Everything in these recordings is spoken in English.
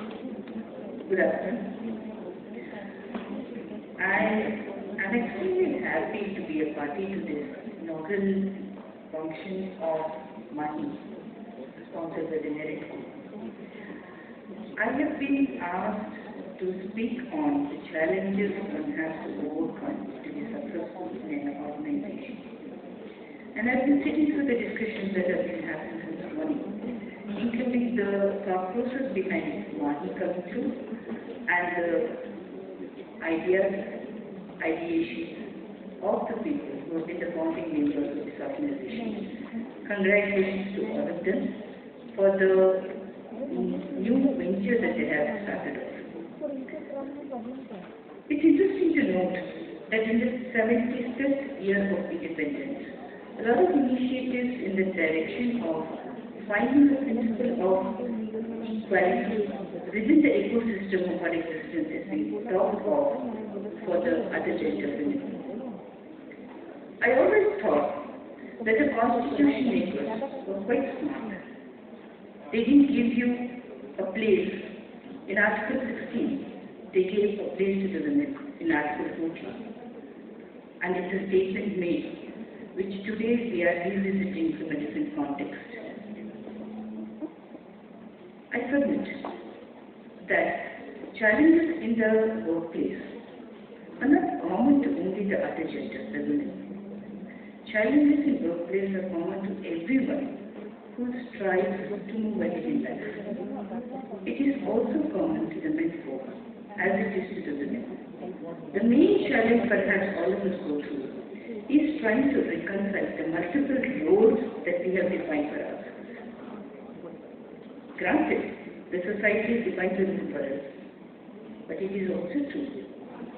Good afternoon. I am extremely happy to be a party to this inaugural function of Mahi, sponsored by the Naredco. I have been asked to speak on the challenges one has to overcome to be successful in an organization. And I've been sitting through the discussions that have been happening since morning, including the thought process behind Mahi coming through and the ideations of the people who have been the founding members of this organization. Congratulations to all of them for the new venture that they have started off. It's interesting to note that in the 75th year of independence, a lot of initiatives in the direction of finding the principle of equality within the ecosystem of our existence has been talked of for the other gender women. I always thought that the constitution makers were quite smart. They didn't give you a place in Article 16. They gave a place to the women in Article 14. And it's a statement made, which today we are revisiting from a different context. I submit that challenges in the workplace are not common to only the other gender, the women. Challenges in workplace are common to everyone who strives to move ahead in life. It is also common to the men folk, as it is to the women. The main challenge perhaps all of us go through is trying to reconcile the multiple roles that we have defined for ourselves. Granted, the society is defined to live for us, but it is also true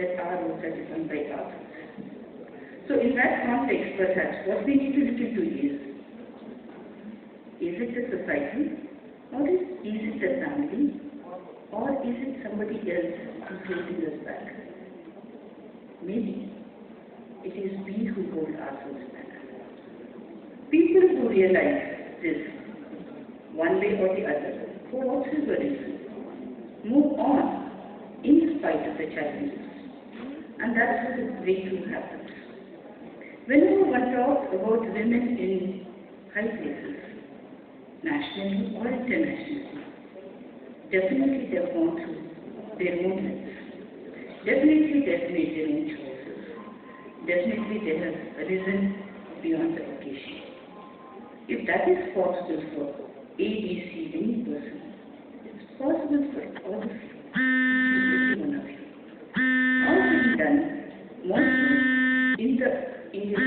that our roles are defined by ourselves. So in that context, perhaps what we need to look into is it the society, or is it the family, or is it somebody else who's holding us back? Maybe it is we who hold ourselves back. People who realize this, one way or the other, for whatever reason, move on in spite of the challenges. And that's how the breakthrough happens. Whenever one talks about women in high places, nationally or internationally, definitely they have gone through their own lives. Definitely they have made their own choices. Definitely they have risen beyond the occasion. If that is possible for ABC, any person, it's possible for all of you, every one of you. All being done, mostly in the Indian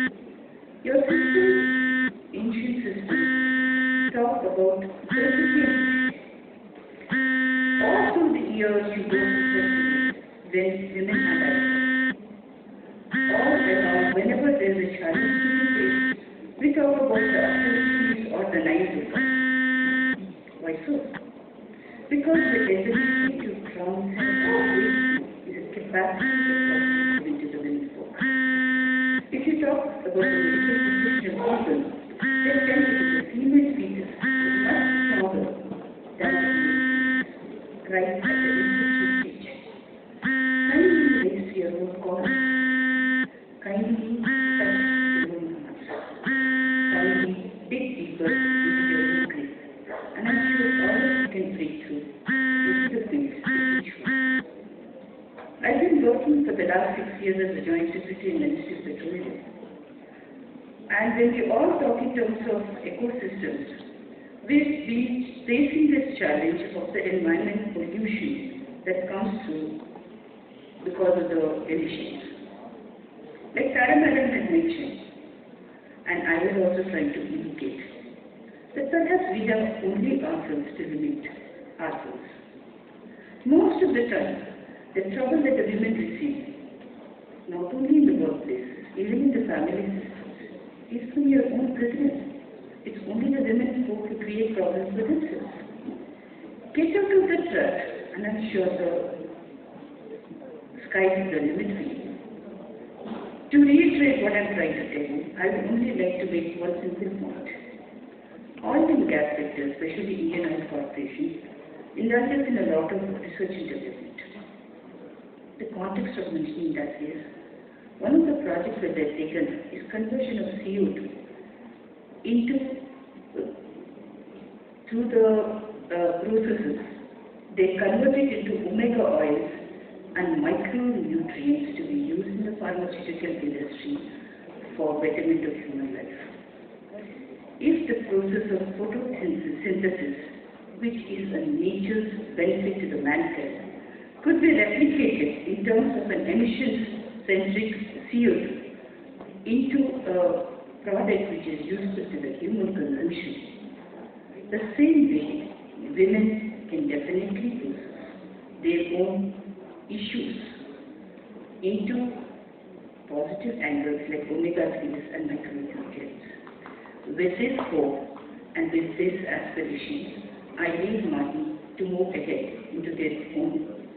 system. Your system, ancient system, talk about self-reliance. All through the years you go to when women are all around, whenever there is a challenge to be faced, we talk about the activities or the lives. Why so? Because the ability to transcend all this is a capacity to the women folk. If you talk about the medical professional organ, then tell you that the female fetus is much stronger than the male, right at the infancy stage. Kindly raise your own cause. Kindly touch your own heart. Kindly dig deeper into your own grave. And I'm sure all of you can break through into the things that you choose. I've been working for the last 6 years as a Joint Secretary in Ministry of Petroleum. And when we all talk in terms of ecosystems, we've been facing this challenge of the environmental pollution that comes through because of the emissions. Like Sarah Madam had mentioned, and I was also trying to indicate, that perhaps we have only ourselves to limit ourselves. Most of the time, the trouble that the women receive, not only in the workplace, even in the family systems, is from your own president. It's only the women who create problems for themselves. Get out of the trap, and I'm sure the sky is the limit for you. To reiterate what I'm trying to tell you, I would only like to make one simple point. Oil and gas sector, especially Indian oil corporations, in indulges in a lot of research and development. The context of mentioning that is, one of the projects that they've taken is conversion of CO2 through the processes. They convert it into omega oils and micronutrients to be used in the pharmaceutical industry for betterment of human life. If the process of photosynthesis, which is a nature's benefit to the mankind, could be replicated in terms of an emissions-centric CO2 into a product which is useful to the human consumption, the same way women can definitely use their own issues into positive angles like omega-3s and micronutrients. With this hope and with this aspiration, I leave Mahi to move ahead into their own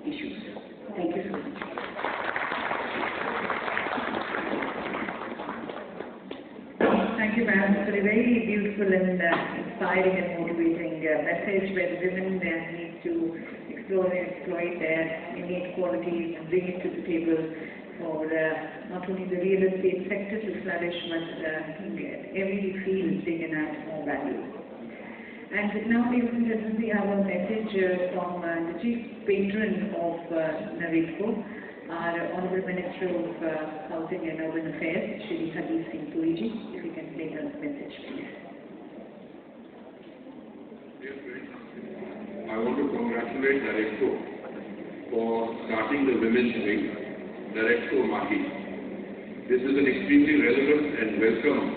issues. Thank you so much. Thank you, ma'am, for a very beautiful and inspiring and motivating message where the women need to explore and exploit their innate qualities and bring it to the table for not only the real estate sector to flourish, but every field they can add more value. And now, ladies and gentlemen, we have a message from the Chief Patron of Naredco, our Honorable Minister of Housing and Urban Affairs, Shri Hardeep Singh Puriji. If you can play the message, please. Dear friends, I want to congratulate Naredco for starting the Women's Wing, Naredco Mahi. This is an extremely relevant and welcome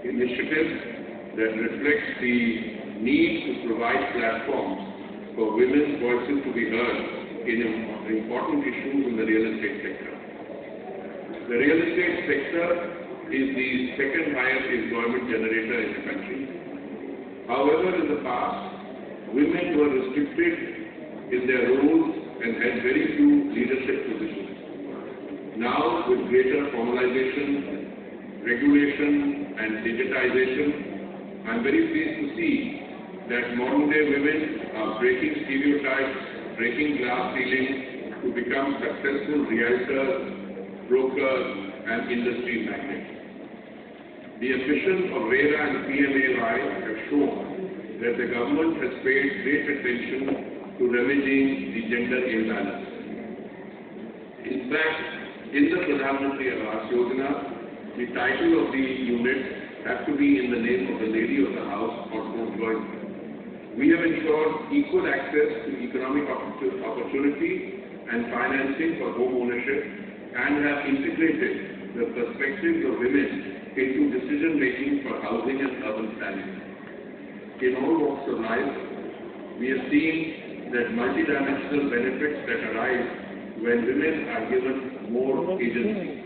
initiative that reflects the need to provide platforms for women's voices to be heard in important issues in the real estate sector. The real estate sector is the second highest employment generator in the country. However, in the past, women were restricted in their roles and had very few leadership positions. Now, with greater formalization, regulation and digitization, I am very pleased to see that modern day women are breaking stereotypes, breaking glass ceilings to become successful realtors, brokers and industry magnates. The ambition of RERA and PMAY have shown that the government has paid great attention to remedying the gender imbalance. In fact, in the Pradhan Mantri Awas Yojana, the title of the unit has to be in the name of the lady of the house or home. We have ensured equal access to economic opportunity and financing for home ownership and have integrated the perspectives of women into decision-making for housing and urban planning. In all walks of life, we have seen that multidimensional benefits that arise when women are given more agency.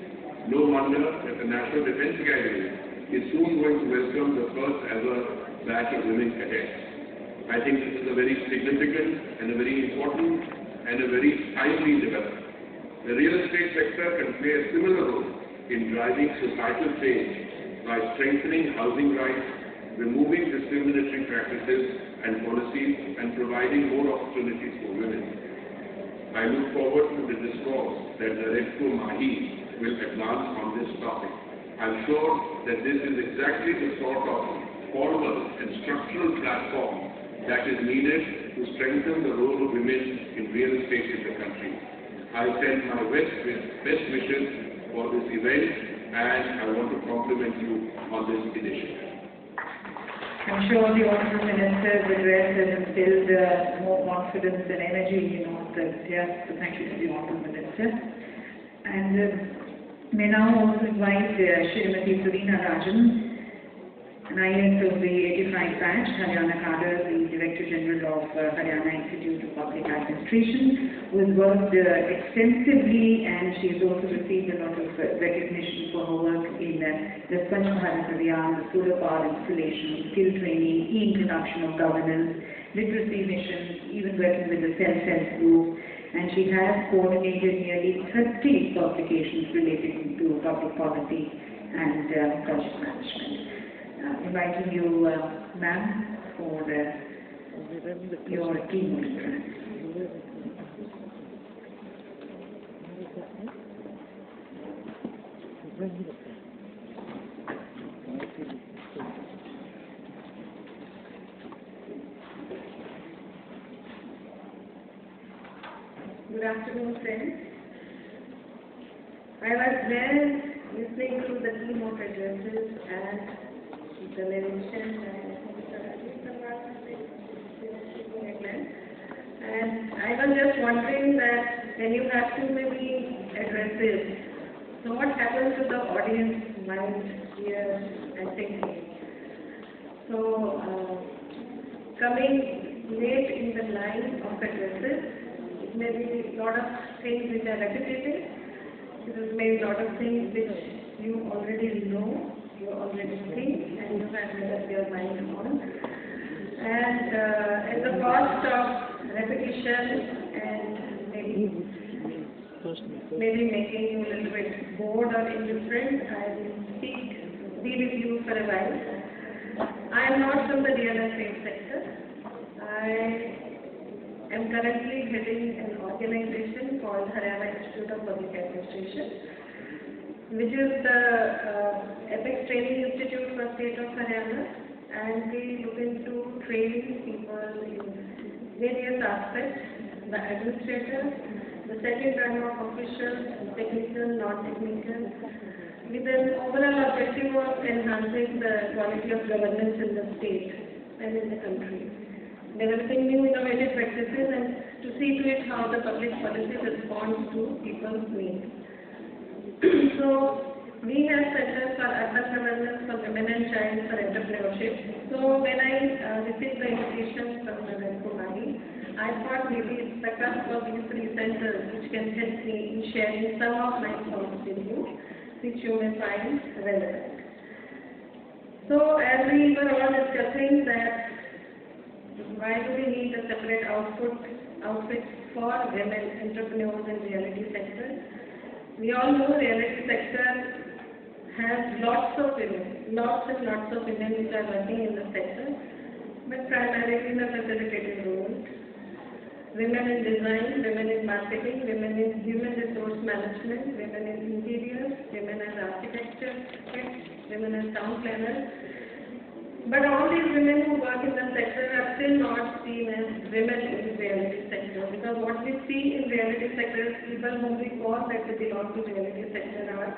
No wonder that the National Defence Academy is soon going to welcome the first ever batch of women cadets. I think this is a very significant and a very important and a very timely development. The real estate sector can play a similar role in driving societal change by strengthening housing rights, removing discriminatory practices and policies, and providing more opportunities for women. I look forward to the discourse that Naredco Mahi will advance on this topic. I am sure that this is exactly the sort of formal and structural platform that is needed to strengthen the role of women in real estate in the country. I send my best wishes for this event and I want to compliment you on this initiative. I'm sure the Honourable Minister's address has instilled more confidence and energy, so thank you to the Honourable Minister. And may now also invite Srimati Surina Rajan, an IAS of the 85 batch, Haryana Cadre, the Director General of Haryana Institute of Public Administration, who has worked extensively, and she has also received a lot of recognition for her work in the Swachh Bharat Abhiyan, the solar power installation, skill training, e-introduction of governance, literacy missions, even working with the self-help group. And she has coordinated nearly 30 publications relating to public policy and project management. Inviting you, ma'am, for your team will trust. Good afternoon, friends. I was there listening to the theme of addresses and the narration and I was just wondering that when you have too many addresses, so what happens to the audience mind, ears and thinking? So coming late in the line of addresses, it may be a lot of things which are repetitive. It may be a lot of things which you already know, you already think, and you have made up your mind on. And at the cost of repetition and maybe making you a little bit bored or indifferent, I will be with you for a while. I am not from the real estate sector. I am currently heading an organization called Haryana Institute of Public Administration, which is the Apex Training Institute for State of Haryana, and we look into training people in various aspects, the administrators, the second run of officials, technical, non-technical, with an overall objective of enhancing the quality of governance in the state and in the country, developing new innovative practices and to see to it how the public policy responds to people's needs. So we have centers for urban governance, for women and child, for entrepreneurship. So when I received the invitation from Naredco Mahi, I thought maybe it's the cusp of these three centers which can help me in sharing some of my thoughts with you, which you may find relevant. So as we were all discussing that why do we need a separate outfit for women entrepreneurs in reality sector? We all know reality sector has lots and lots of women which are working in the sector, but primarily in a facilitative role. Women in design, women in marketing, women in human resource management, women in interiors, women as architecture, women as town planners. But all these women who work in the sector are still not seen as women in the reality sector, because what we see in reality sector is people whom we call that they belong to reality sector are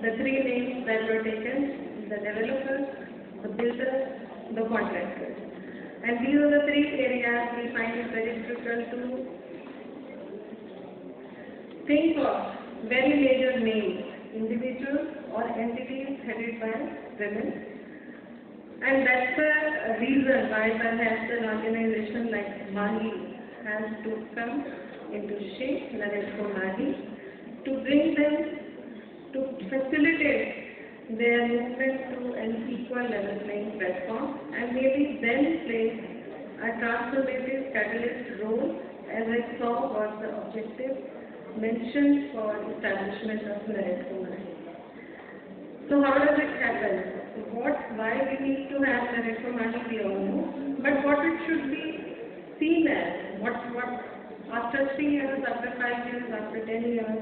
the three names that were taken: the developers, the builders, the contractors. And these are the three areas we find it very difficult to think of very major names, individuals or entities headed by women. And that's the reason why perhaps an organization like Mahi has to come into shape, Naredco Mahi, to bring them, to facilitate their movement to an equal level playing platform, and maybe then play a transformative catalyst role, as I saw was the objective mentioned for establishment of Naredco Mahi. So how does it happen? Why we need to have Naredco Mahi, we all know, but what it should be seen as, what after 3 years, after 5 years, after 10 years,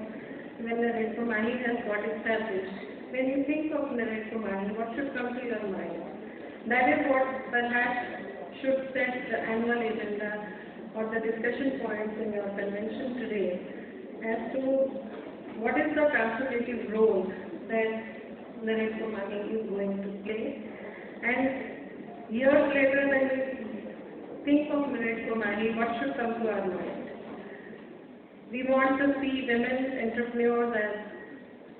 when Naredco Mahi has got established, when you think of Naredco Mahi, what should come to your mind? That is what perhaps should set the annual agenda or the discussion points in your convention today as to what is the transformative role that Naredco Mahi is going to play. And years later, when we think of Naredco Mahi, what should come to our mind? We want to see women entrepreneurs as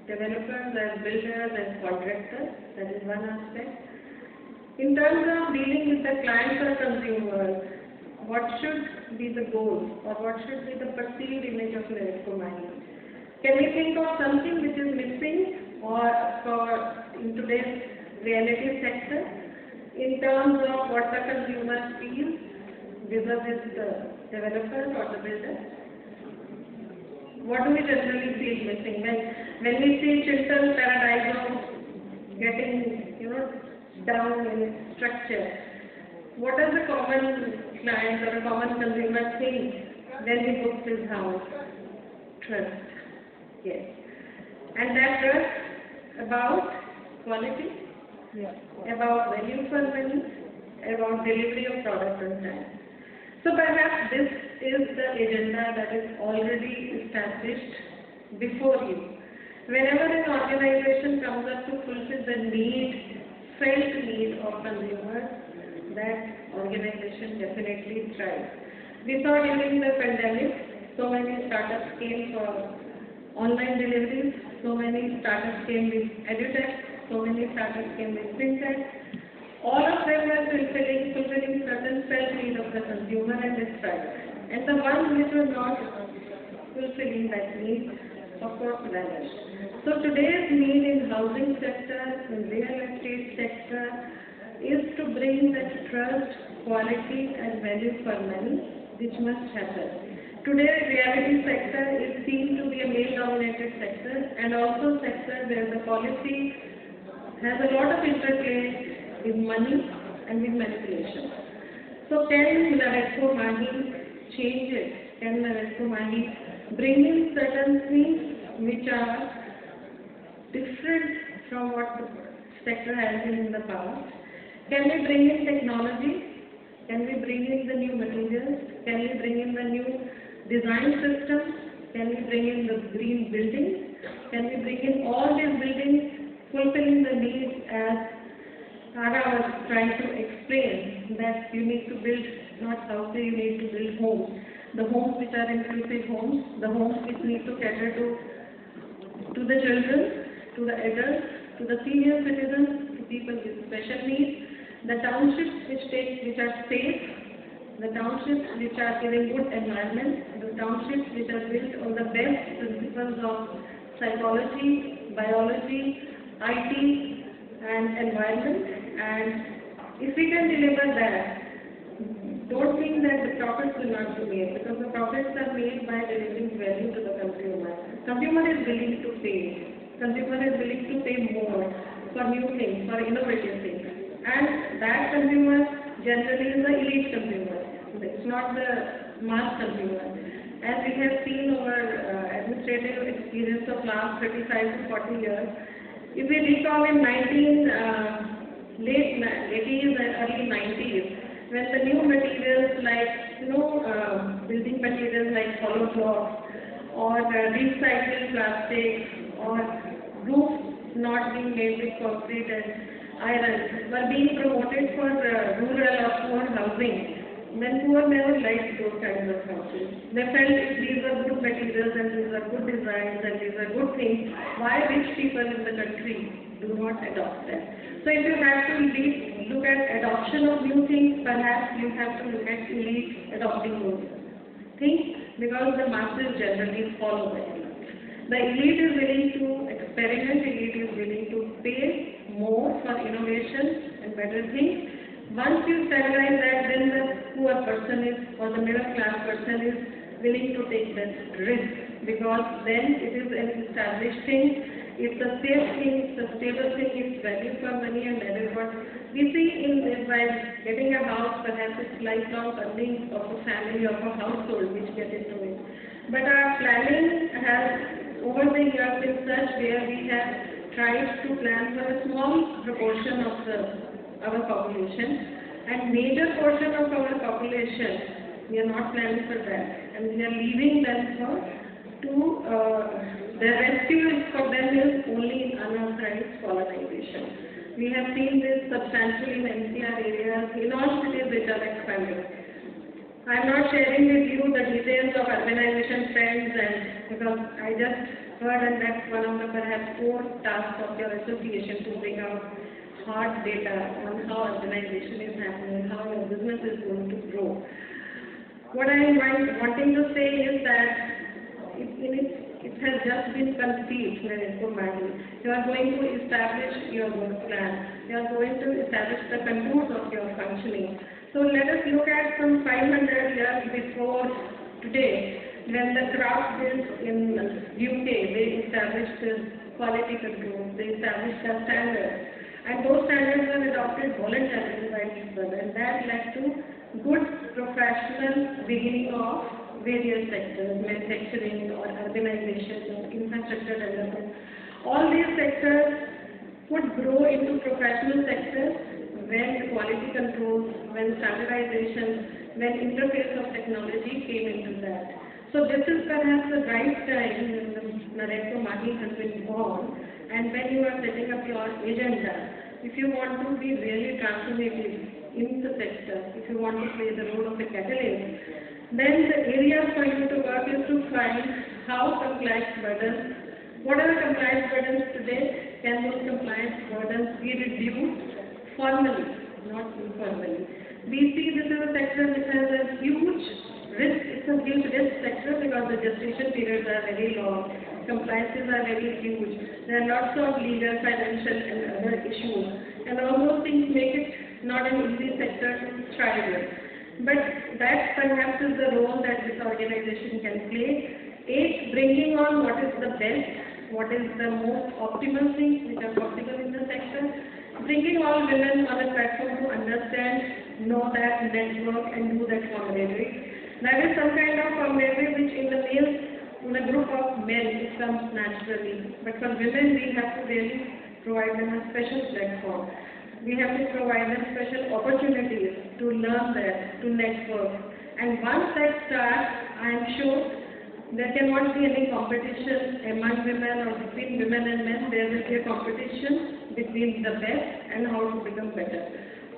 developers, as builders, as contractors. That is one aspect. In terms of dealing with the clients or consumers, what should be the goal or what should be the perceived image of Naredco Mahi? Can we think of something which is missing or in today's reality sector in terms of what the consumer feels vis-a-vis the developers or the builders? What do we generally feel missing? When we see Chiltern Paradiso getting, down in its structure, what does a common client or a common consumer think when he books his house? Trust. Yes. And that trust about quality, about value for money, about delivery of product on time. So perhaps this is the agenda that is already established before you. Whenever an organization comes up to fulfill the felt need of consumers, that organization definitely thrives. We saw during the pandemic, so many startups came for online deliveries, so many startups came with edutech, so many startups came with fintech. All of them were fulfilling certain felt need of the consumer and its thrived. And the ones which were not fulfilling that need, of course, vanished. So today's need in housing sector, in real estate sector, is to bring that trust, quality and value for money, which must happen. Today, reality sector is seen to be a male-dominated sector and also sector where the policy has a lot of interplay with money and with manipulation. So can Naredco Mahi change it? Can Naredco Mahi bring in certain things which are different from what the sector has been in the past? Can we bring in technology? Can we bring in the new materials? Can we bring in the new design systems? Can we bring in the green buildings? Can we bring in all these buildings fulfilling the needs as Tara was trying to explain, that you need to build not houses, you need to build homes. The homes which are inclusive homes, the homes which need to cater to the children, to the adults, to the senior citizens, to people with special needs, the townships which are safe, the townships which are giving good environment, the townships which are built on the best principles of psychology, biology, IT and environment. And if we can deliver that, don't think that the profits will not be made, because the profits are made by delivering value to the consumer. Consumer is willing to pay. Consumer is willing to pay more for new things, for innovative things. And that consumer generally is the elite consumer. It's not the mass consumer. As we have seen over administrative experience of last 35 to 40 years, if we recall in late 80s and early 90s, when the new materials like building materials like hollow blocks or recycled plastic or roofs not being made with concrete and iron were being promoted for rural or poor housing, then poor never liked those kinds of houses. They felt if these are good materials and these are good designs and these are good things, why rich people in the country do not adopt them? So if you have to look at adoption of new things, perhaps you have to look at elite adopting those things, because the masses generally follow the elite. The elite is willing to experiment, elite is willing to pay more for innovation and better things. Once you stabilize that, then the poor person is, or the middle class person is willing to take that risk, because then it is an established thing, it's a safe thing, it's a stable thing, it's value for money, and that is what we see in this. By getting a house, perhaps it's lifelong funding of a family, of a household which get into it. But our planning has over the years been such where we have tried to plan for a small proportion of our population, and major portion of our population we are not planning for that, and we are leaving them the rescue for them is only in unauthorized colonization. We have seen this substantially in NCR areas, in all cities which are expanding. I am not sharing with you the details of urbanization trends, and because I just heard, and that's one of the perhaps core tasks of your association, to bring out hard data on how urbanization is happening, how your business is going to grow. What I am wanting to say is that it has just been conceived, Naredco Mahi. You are going to establish your work plan. You are going to establish the contours of your functioning. So let us look at some 500 years before today, when the craft guilds in UK, they established quality controls, they established their standards. And those standards were adopted voluntarily by people, and that led to good professional beginning of various sectors, manufacturing or urbanization or infrastructure development. All these sectors could grow into professional sectors when quality controls, when standardization, when interface of technology came into that. So this is perhaps the right time when the Naredco Mahi has been born, and when you are setting up your agenda, if you want to be really transformative in the sector, if you want to play the role of a catalyst, then the area for you to work is to find how compliance burdens, what are the compliance burdens today, can those compliance burdens be reduced formally, not informally. We see this is a sector which has a huge risk. It's a huge risk sector because the gestation periods are very long, compliances are very huge, there are lots of legal, financial and other issues, and all those things make it not an easy sector to thrive in. But that perhaps is the role that this organization can play. Bringing on what is the best, what is the most optimal things which are possible in the sector, bringing all women on a platform to understand, know that, network and do that camaraderie. That is some kind of camaraderie which in the males, in a group of men, it comes naturally. But for women, we have to really provide them a special platform. We have to provide them special opportunities to learn that, to network. And once that starts, I am sure there cannot be any competition among women or between women and men. There will be a competition between the best and how to become better.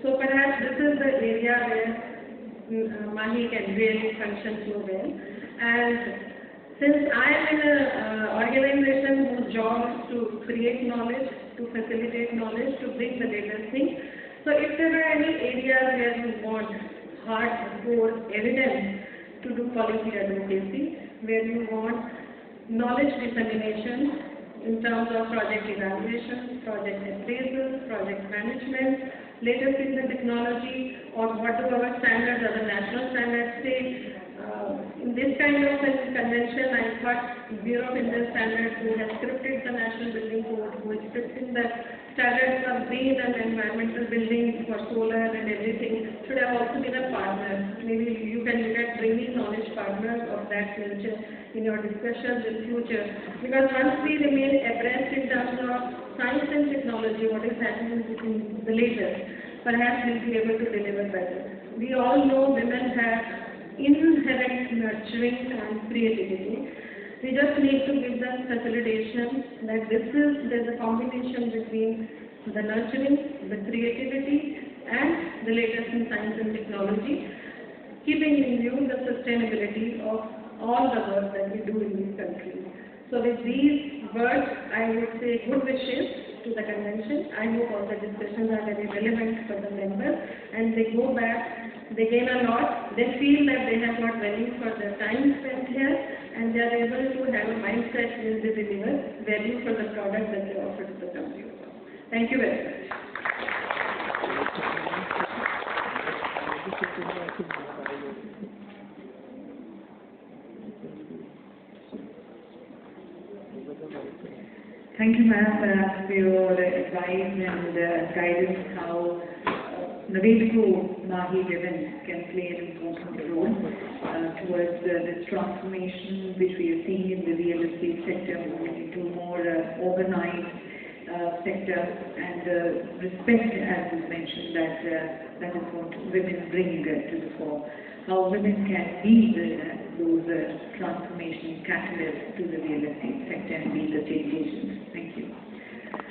So perhaps this is the area where Mahi can really function so well. And since I am in an organization whose job is to create knowledge, to facilitate knowledge, to bring the latest things, so if there are any areas where you want hardcore evidence to do policy advocacy, where you want knowledge dissemination in terms of project evaluation, project appraisal, project management, latest in the technology, or what do our standards or the national standards say. In this kind of convention, I thought Bureau of Indian Standards, who has scripted the National Building Code, who is scripting the standards for green and environmental buildings for solar and everything, should have also been a partner. Maybe you can look at bringing knowledge partners of that nature in your discussions in future. Because once we remain abreast in terms of science and technology, what is happening in the latest, perhaps we'll be able to deliver better. We all know women have inherent nurturing and creativity. We just need to give them facilitation that there's a combination between the nurturing, the creativity and the latest in science and technology, keeping in view the sustainability of all the work that we do in this country. So with these words, I would say good wishes to the convention. I hope all the discussions are very relevant for the members and they go back, they gain a lot, they feel that they have got value for their time spent here and they are able to have a mindset where they deliver value for the product that they offer to the consumer. Thank you very much. Thank you, ma'am, for your advice and guidance how Naredco Mahi women can play an important role towards this transformation which we are seeing in the real estate sector, moving into more organized sector, and respect, as was mentioned, that is what women bring to the fore. How women can be those transformation catalysts to the real estate sector and be the change agents.